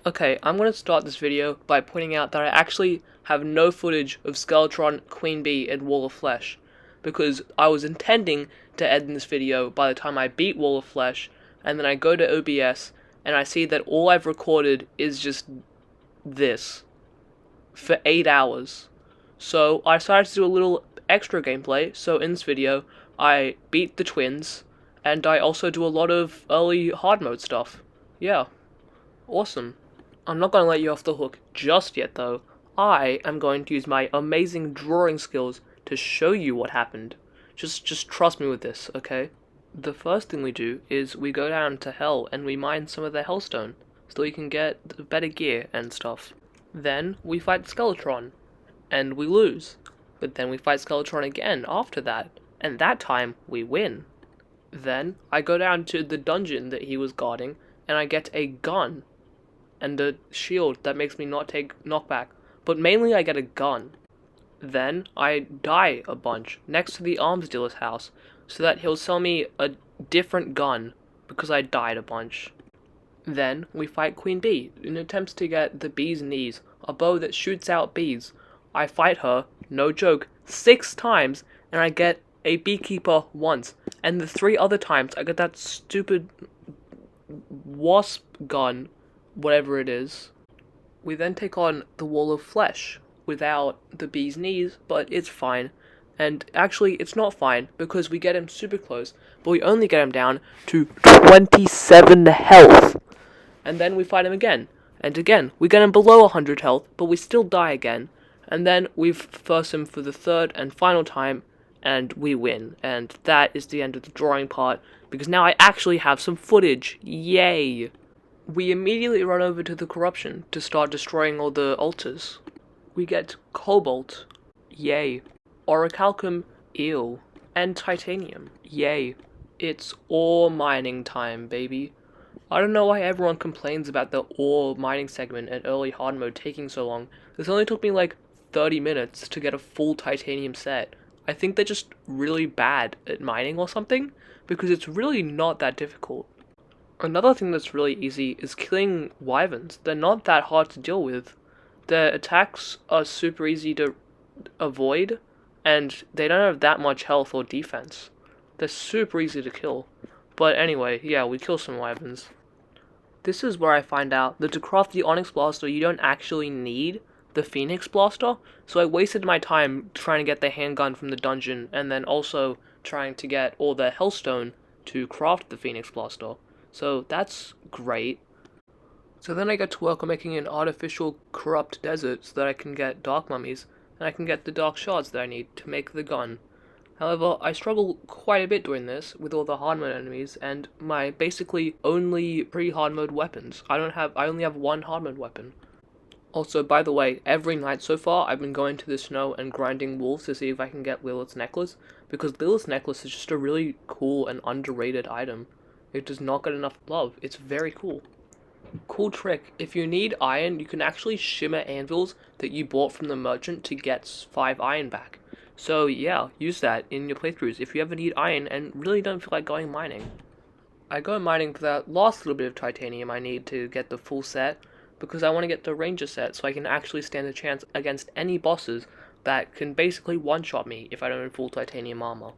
Okay, I'm going to start this video by pointing out that I actually have no footage of Skeletron, Queen Bee, and Wall of Flesh, because I was intending to end this video by the time I beat Wall of Flesh, and then I go to OBS, and I see that all I've recorded is just this, for 8 hours. So I decided to do a little extra gameplay, so in this video, I beat the twins, and I also do a lot of early hard mode stuff. Yeah, awesome. I'm not going to let you off the hook just yet, though. I am going to use my amazing drawing skills to show you what happened. Just trust me with this, okay? The first thing we do is we go down to Hell and we mine some of the Hellstone, so we can get better gear and stuff. Then we fight Skeletron, and we lose. But then we fight Skeletron again after that, and that time we win. Then I go down to the dungeon that he was guarding, and I get a gun and a shield that makes me not take knockback, but mainly I get a gun. Then I die a bunch next to the arms dealer's house, so that he'll sell me a different gun because I died a bunch. Then we fight Queen Bee in attempts to get the bee's knees, a bow that shoots out bees. I fight her, no joke, 6 times, and I get a beekeeper once, and the 3 other times I get that stupid wasp gun, whatever it is. We then take on the Wall of Flesh without the bee's knees, but it's fine. And actually, it's not fine, because we get him super close, but we only get him down to 27 health. And then we fight him again, and again, we get him below 100 health, but we still die again. And then we first him for the 3rd and final time, and we win. And that is the end of the drawing part, because now I actually have some footage. Yay! We immediately run over to the corruption to start destroying all the altars. We get cobalt, yay. Orichalcum, ew. And titanium, yay. It's ore mining time, baby. I don't know why everyone complains about the ore mining segment in early hard mode taking so long. This only took me like 30 minutes to get a full titanium set. I think they're just really bad at mining or something, because it's really not that difficult. Another thing that's really easy is killing wyverns. They're not that hard to deal with. Their attacks are super easy to avoid, and they don't have that much health or defense. They're super easy to kill. But anyway, yeah, we kill some wyverns. This is where I find out that to craft the Onyx Blaster, you don't actually need the Phoenix Blaster, so I wasted my time trying to get the handgun from the dungeon, and then also trying to get all the Hellstone to craft the Phoenix Blaster. So that's great. So then I get to work on making an artificial corrupt desert so that I can get dark mummies, and I can get the dark shards that I need to make the gun. However, I struggle quite a bit doing this with all the hard mode enemies and my basically only pre-hard mode weapons. I only have 1 hard mode weapon. Also, by the way, every night so far I've been going to the snow and grinding wolves to see if I can get Lilith's necklace, because Lilith's necklace is just a really cool and underrated item. It does not get enough love. It's very cool. Cool trick, if you need iron, you can actually shimmer anvils that you bought from the merchant to get 5 iron back. So yeah, use that in your playthroughs if you ever need iron and really don't feel like going mining. I go mining for that last little bit of titanium I need to get the full set, because I want to get the ranger set so I can actually stand a chance against any bosses that can basically one-shot me if I don't have full titanium armor.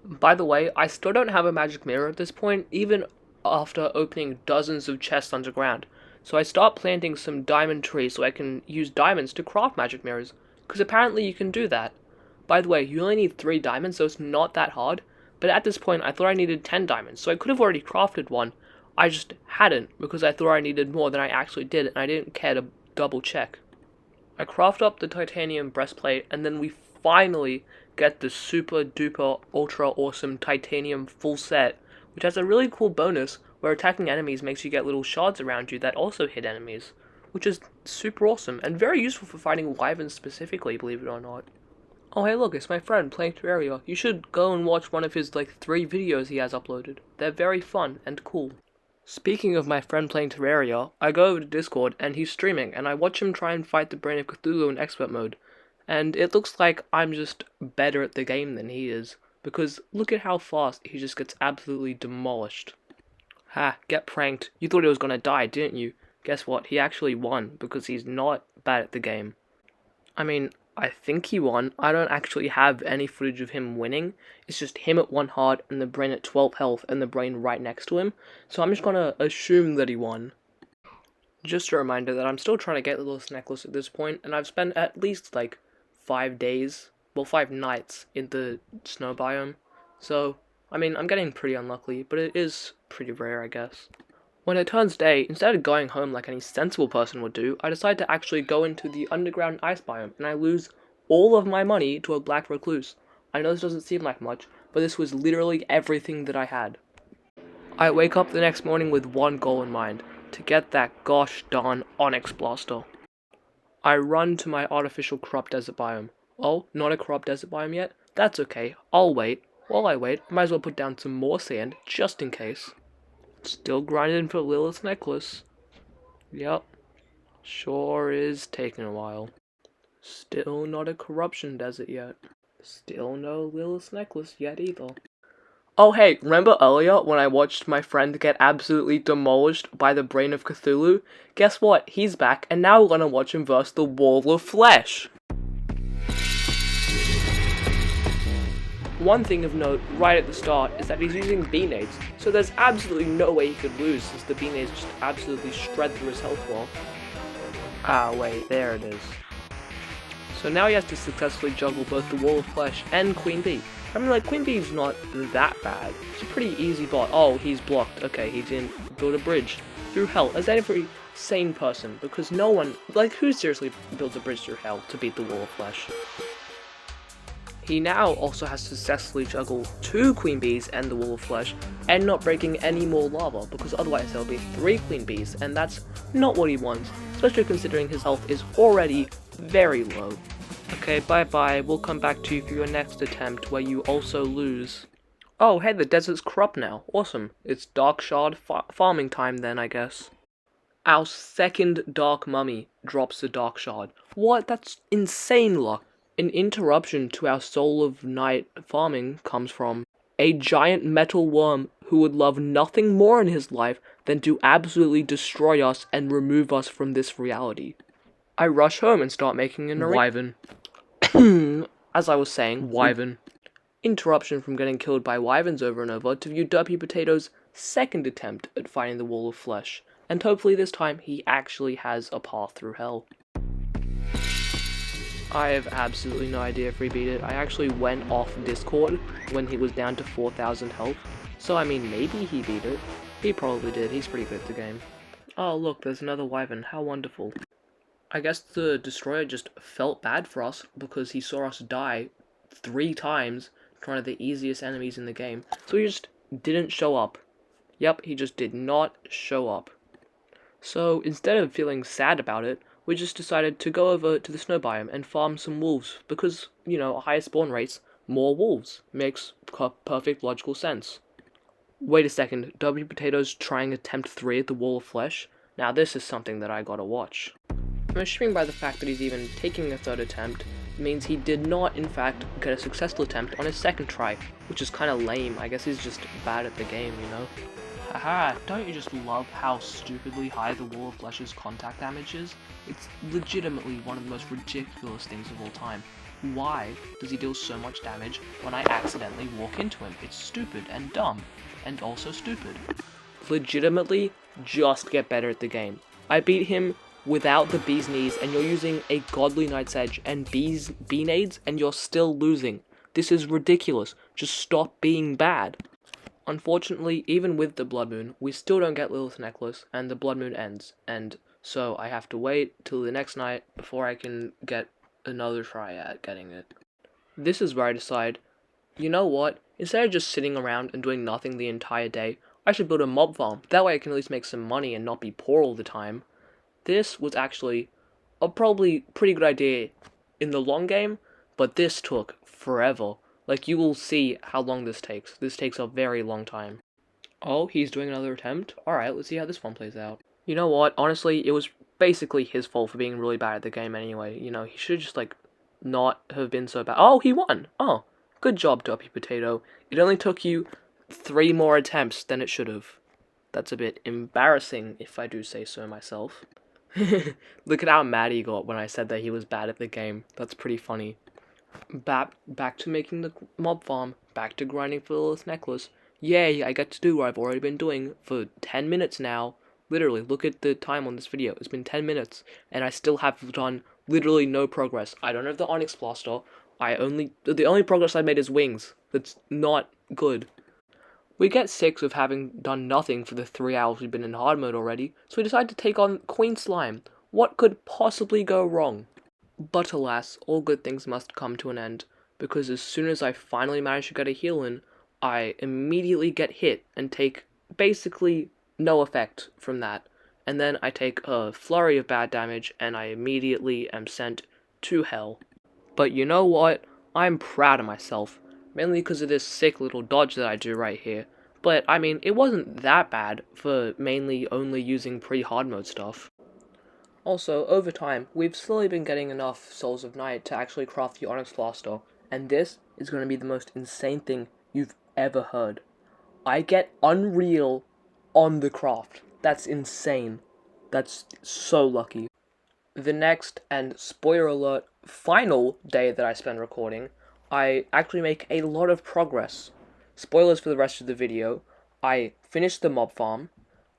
By the way, I still don't have a magic mirror at this point, even after opening dozens of chests underground. So I start planting some diamond trees so I can use diamonds to craft magic mirrors, because apparently you can do that. By the way, you only need 3 diamonds, so it's not that hard, but at this point I thought I needed 10 diamonds, so I could have already crafted one. I just hadn't, because I thought I needed more than I actually did, and I didn't care to double check. I craft up the titanium breastplate, and then we finally get the super duper ultra awesome titanium full set, which has a really cool bonus where attacking enemies makes you get little shards around you that also hit enemies, which is super awesome and very useful for fighting wyverns specifically, believe it or not. Oh hey look, it's my friend playing Terraria. You should go and watch one of his 3 videos he has uploaded. They're very fun and cool. Speaking of my friend playing Terraria, I go over to Discord and he's streaming and I watch him try and fight the Brain of Cthulhu in expert mode. And it looks like I'm just better at the game than he is, because look at how fast he just gets absolutely demolished. Ha, get pranked. You thought he was gonna die, didn't you? guess what? He actually won because he's not bad at the game. I mean, I think he won. I don't actually have any footage of him winning. It's just him at 1 heart and the brain at 12 health and the brain right next to him. So I'm just gonna assume that he won. Just a reminder that I'm still trying to get Lilith's necklace at this point, and I've spent at least like 5 days, well 5 nights in the snow biome. So, I mean, I'm getting pretty unlucky, but it is pretty rare, I guess. When it turns day, instead of going home like any sensible person would do, I decide to actually go into the underground ice biome, and I lose all of my money to a black recluse. I know this doesn't seem like much, but this was literally everything that I had. I wake up the next morning with one goal in mind, to get that gosh darn Onyx Blaster. I run to my artificial crop desert biome. Oh, not a crop desert biome yet? That's okay, I'll wait. While I wait, I might as well put down some more sand, just in case. Still grinding for Lilith's necklace. Yep. Sure is taking a while. Still not a corruption desert yet. Still no Lilith's necklace yet either. Oh hey, remember earlier when I watched my friend get absolutely demolished by the Brain of Cthulhu? Guess what? He's back, and now we're gonna watch him versus the Wall of Flesh. One thing of note right at the start is that he's using B-nades, so there's absolutely no way he could lose since the B-nades just absolutely shred through his health wall. Ah wait, there it is. So now he has to successfully juggle both the Wall of Flesh and Queen Bee. I mean, like, Queen Bee's not that bad. It's a pretty easy bot. Oh, he's blocked. Okay, he didn't build a bridge through hell, as every sane person, because no one, like, who seriously builds a bridge through hell to beat the Wall of Flesh? He now also has to successfully juggle 2 Queen Bees and the Wall of Flesh, and not breaking any more lava, because otherwise there'll be 3 Queen Bees, and that's not what he wants, especially considering his health is already very low. Okay, bye-bye, we'll come back to you for your next attempt, where you also lose. Oh, hey, the desert's corrupt now. Awesome. It's Dark Shard farming time then, I guess. Our second Dark Mummy drops the Dark Shard. What? That's insane luck. An interruption to our Soul of Night farming comes from a giant metal worm who would love nothing more in his life than to absolutely destroy us and remove us from this reality. I rush home and start making an wyvern. As I was saying, wyvern. Interruption from getting killed by wyverns over and over to view Derpy Potato's second attempt at fighting the Wall of Flesh, and hopefully this time he actually has a path through hell. I have absolutely no idea if he beat it. I actually went off Discord when he was down to 4,000 health, so I mean maybe he beat it. He probably did, he's pretty good at the game. Oh look, there's another wyvern, how wonderful. I guess the Destroyer just felt bad for us because he saw us die 3 times to one of the easiest enemies in the game, so he just didn't show up. Yep, he just did not show up. So instead of feeling sad about it, we just decided to go over to the snow biome and farm some wolves, because, you know, higher spawn rates, more wolves. Makes perfect logical sense. Wait a second, Derpy Potato's trying attempt 3 at the Wall of Flesh? Now this is something that I gotta watch. I'm assuming by the fact that he's even taking a 3rd attempt, means he did not, in fact, get a successful attempt on his 2nd try, which is kinda lame. I guess he's just bad at the game, you know? Haha, don't you just love how stupidly high the Wall of Flesh's contact damage is? It's legitimately one of the most ridiculous things of all time. Why does he deal so much damage when I accidentally walk into him? It's stupid and dumb, and also stupid. Legitimately, just get better at the game. I beat him without the Bee's Knees, and you're using a Godly Knight's Edge and B-nades, and you're still losing. This is ridiculous. Just stop being bad. Unfortunately, even with the Blood Moon, we still don't get Lilith's necklace, and the Blood Moon ends, and so I have to wait till the next night before I can get another try at getting it. This is where I decide, you know what, instead of just sitting around and doing nothing the entire day, I should build a mob farm. That way I can at least make some money and not be poor all the time. This was actually a probably pretty good idea in the long game, but this took forever. Like, you will see how long this takes. This takes a very long time. Oh, he's doing another attempt? Alright, let's see how this one plays out. You know what, honestly, it was basically his fault for being really bad at the game anyway. You know, he should just, like, not have been so bad. Oh, he won! Oh, good job, Derpy Potato. It only took you 3 more attempts than it should have. That's a bit embarrassing, if I do say so myself. Look at how mad he got when I said that he was bad at the game. That's pretty funny. Back to making the mob farm. Back to grinding for the Lilith necklace. Yay, I get to do what I've already been doing for 10 minutes now. Literally, look at the time on this video. It's been 10 minutes, and I still have done literally no progress. I don't have the Onyx Blaster. The only progress I made is wings. That's not good. We get sick of having done nothing for the 3 hours we've been in hard mode already, so we decide to take on Queen Slime. What could possibly go wrong? But alas, all good things must come to an end, because as soon as I finally manage to get a heal in, I immediately get hit and take basically no effect from that. And then I take a flurry of bad damage and I immediately am sent to hell. But you know what? I'm proud of myself. Mainly because of this sick little dodge that I do right here. But, I mean, it wasn't that bad for mainly only using pre-hard mode stuff. Also, over time, we've slowly been getting enough Souls of Night to actually craft the Onyx Blaster, and this is going to be the most insane thing you've ever heard. I get Unreal on the craft. That's insane. That's so lucky. The next, and spoiler alert, final day that I spend recording, I actually make a lot of progress. Spoilers for the rest of the video. I finish the mob farm,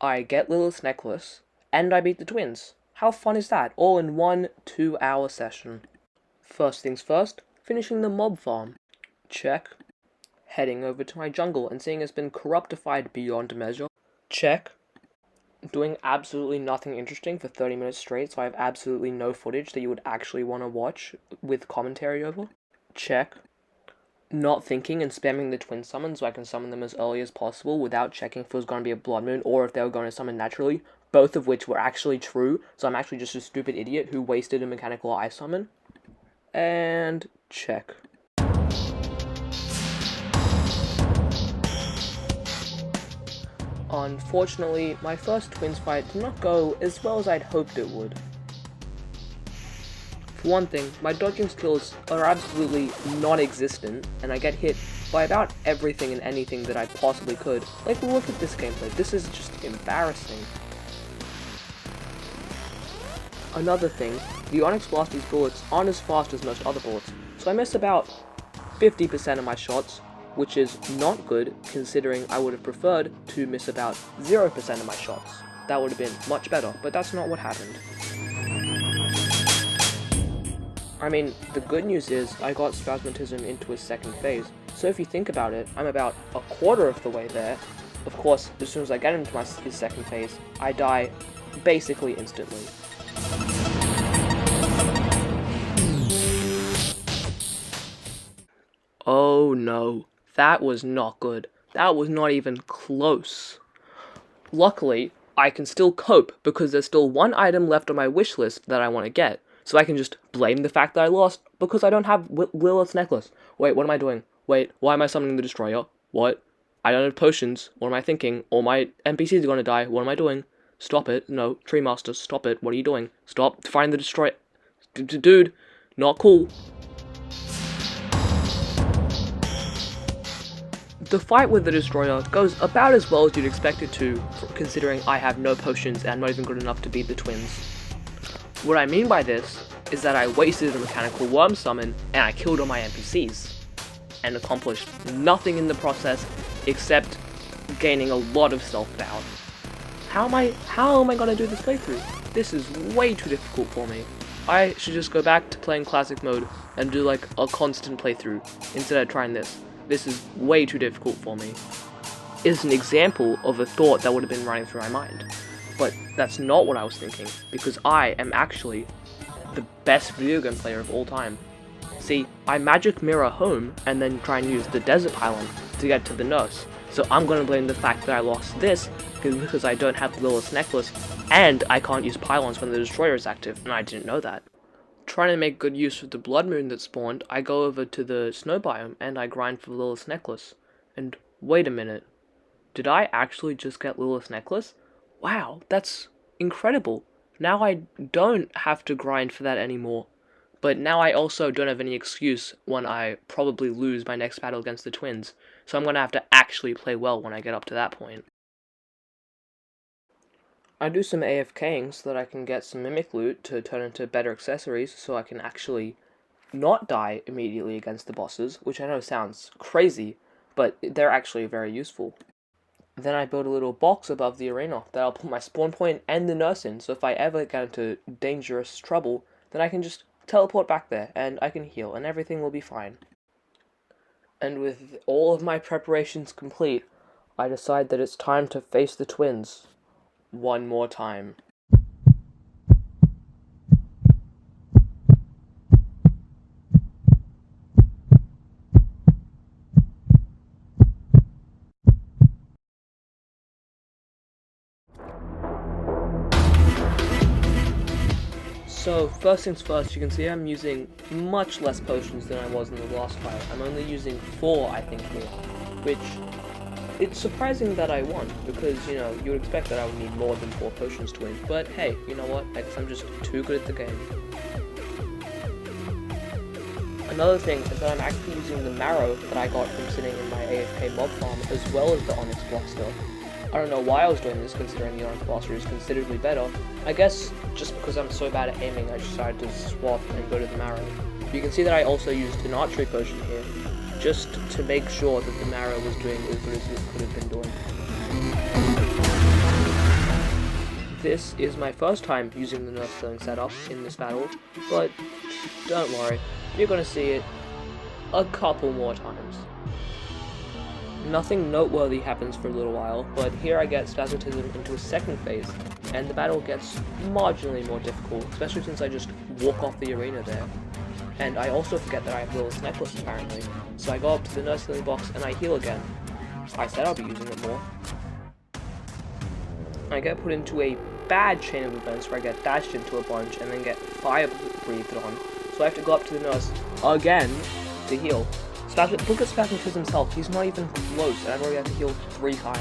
I get Lilith's necklace, and I beat the twins. How fun is that? All in 1 2-hour session. First things first, finishing the mob farm. Check. Heading over to my jungle and seeing it's been corruptified beyond measure. Check. Doing absolutely nothing interesting for 30 minutes straight, so I have absolutely no footage that you would actually want to watch with commentary over. Check. Not thinking and spamming the twin summons so I can summon them as early as possible without checking if it was going to be a blood moon or if they were going to summon naturally, both of which were actually true, so I'm actually just a stupid idiot who wasted a mechanical eye summon. And check. Unfortunately, my first twins fight did not go as well as I'd hoped it would. For one thing, my dodging skills are absolutely non-existent, and I get hit by about everything and anything that I possibly could. Like, look at this gameplay, this is just embarrassing. Another thing, the Onyx Blaster's bullets aren't as fast as most other bullets, so I miss about 50% of my shots, which is not good considering I would have preferred to miss about 0% of my shots. That would have been much better, but that's not what happened. I mean, the good news is I got Spasmatism into his second phase, so if you think about it, I'm about a quarter of the way there. Of course, as soon as I get into his second phase, I die basically instantly. Oh no, that was not good. That was not even close. Luckily, I can still cope because there's still one item left on my wish list that I want to get. So I can just blame the fact that I lost because I don't have Lilith's necklace. Wait, what am I doing? Wait, why am I summoning the Destroyer? What? I don't have potions. What am I thinking? All my NPCs are going to die. What am I doing? Stop it. No, Tree Master, stop it. What are you doing? Stop. Find the Destroyer. Dude, not cool. The fight with the Destroyer goes about as well as you'd expect it to, considering I have no potions and I'm not even good enough to beat the twins. What I mean by this is that I wasted a mechanical worm summon and I killed all my NPCs and accomplished nothing in the process except gaining a lot of self-doubt. How am I gonna do this playthrough? This is way too difficult for me. I should just go back to playing classic mode and do like a constant playthrough instead of trying this. This is way too difficult for me. It's an example of a thought that would have been running through my mind. But that's not what I was thinking, because I am actually the best video game player of all time. See, I magic mirror home and then try and use the desert pylon to get to the nurse. So I'm going to blame the fact that I lost this because I don't have Lilith's necklace and I can't use pylons when the destroyer is active, and I didn't know that. Trying to make good use of the blood moon that spawned, I go over to the snow biome and I grind for Lilith's necklace. And wait a minute, did I actually just get Lilith's necklace? Wow, that's incredible. Now I don't have to grind for that anymore. But now I also don't have any excuse when I probably lose my next battle against the twins. So I'm going to have to actually play well when I get up to that point. I do some AFKing so that I can get some Mimic loot to turn into better accessories so I can actually not die immediately against the bosses, which I know sounds crazy, but they're actually very useful. Then I build a little box above the arena that I'll put my spawn point and the nurse in, so if I ever get into dangerous trouble, then I can just teleport back there, and I can heal, and everything will be fine. And with all of my preparations complete, I decide that it's time to face the twins one more time. So, first things first, you can see I'm using much less potions than I was in the last fight. I'm only using 4, I think, here, which, it's surprising that I won, because, you know, you would expect that I would need more than 4 potions to win, but hey, you know what, I guess I'm just too good at the game. Another thing is that I'm actually using the marrow that I got from sitting in my AFK mob farm, as well as the Onyx Blaster. I don't know why I was doing this, considering the Onyx Blaster is considerably better. I guess just because I'm so bad at aiming, I decided to swap and go to the marrow. You can see that I also used an archery potion here, just to make sure that the marrow was doing as good as it could have been doing. This is my first time using the nerf killing setup in this battle, but don't worry, you're gonna see it a couple more times. Nothing noteworthy happens for a little while, but here I get Spasmatism into a second phase, and the battle gets marginally more difficult, especially since I just walk off the arena there. And I also forget that I have Lilith's Necklace apparently, so I go up to the nurse healing box and I heal again. I said I'll be using it more. I get put into a bad chain of events where I get dashed into a bunch and then get fire breathed on, so I have to go up to the nurse again to heal. Look at Spasmatism's health, he's not even close, and I've already had to heal 3 times.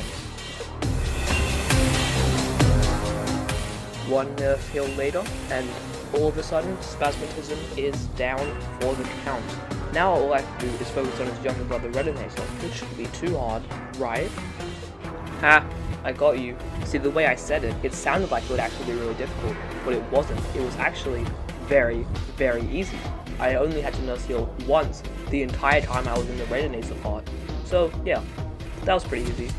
One nerf heal later, and all of a sudden, Spasmatism is down for the count. Now all I have to do is focus on his younger brother Redinator, which shouldn't be too hard, right? Ha! I got you. See, the way I said it, it sounded like it would actually be really difficult, but it wasn't. It was actually very, very easy. I only had to nurse heal once the entire time I was in the Redinator part. So, yeah, that was pretty easy.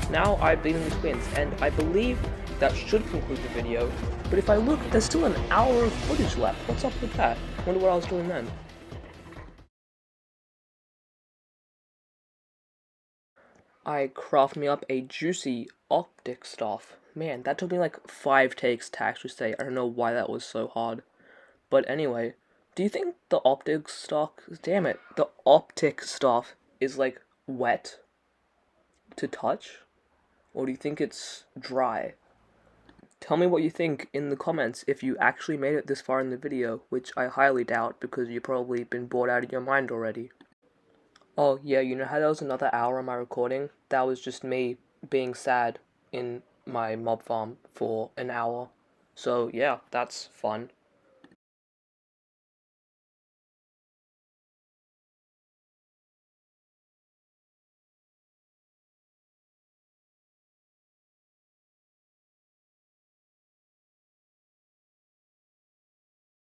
Now I've beaten the twins, and I believe that should conclude the video, but if I look, there's still an hour of footage left. What's up with that? Wonder what I was doing then. I craft me up a juicy optic staff. Man, that took me like 5 takes to actually say. I don't know why that was so hard. But anyway, do you think the optic staff, damn it, the optic staff is like wet to touch? Or do you think it's dry? Tell me what you think in the comments if you actually made it this far in the video, which I highly doubt because you've probably been bored out of your mind already. Oh yeah, you know how there was another hour on my recording? That was just me being sad in my mob farm for an hour. So yeah, that's fun.